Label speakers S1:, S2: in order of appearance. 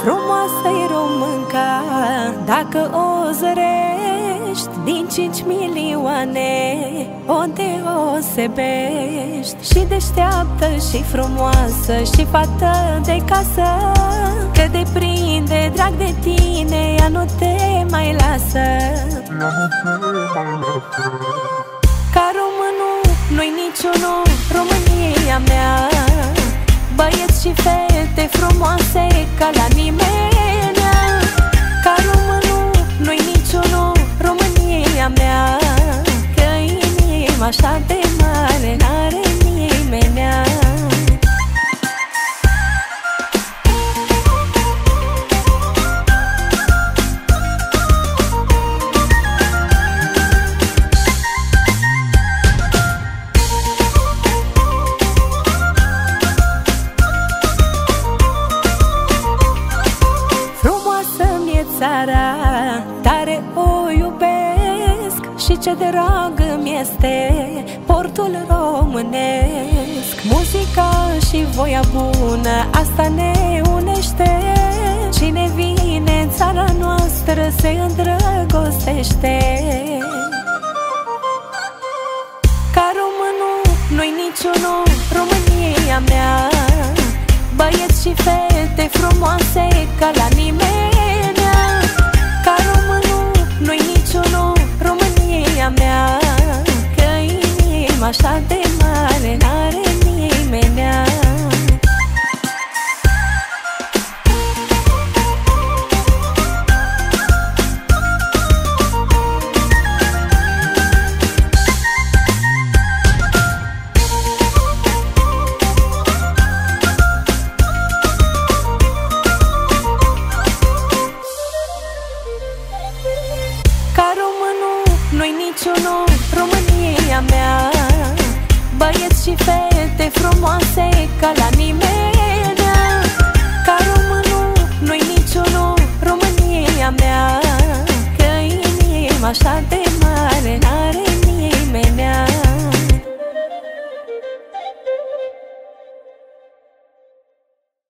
S1: Frumoasă-i românca, dacă o zărești, din 5 milioane o deosebești. Și deșteaptă și frumoasă și fată de casă, că de prinde drag de tine, ea nu te mai lasă. Ca românul nu-i niciunul, România mea. Băieți și fete frumoase ca la nimeni. Ca românul nu-i niciunul, România mea. Că inima așa de mare n-are nimenea. Țara, tare o iubesc și ce de drag îmi este portul românesc. Muzica și voia bună, asta ne unește. Cine vine în țara noastră se îndrăgostește. Ca românul nu-i niciunul, România mea. Băieți și fete frumoase ca la nimeni. Ca românul nu-i niciunul, România mea. Că inima așa de mare n-are nimenea. Nu-i niciunul, România mea. Băieți și fete frumoase ca la nimeni. Ca românul nu-i niciunul, România mea. Că inima așa de mare n-are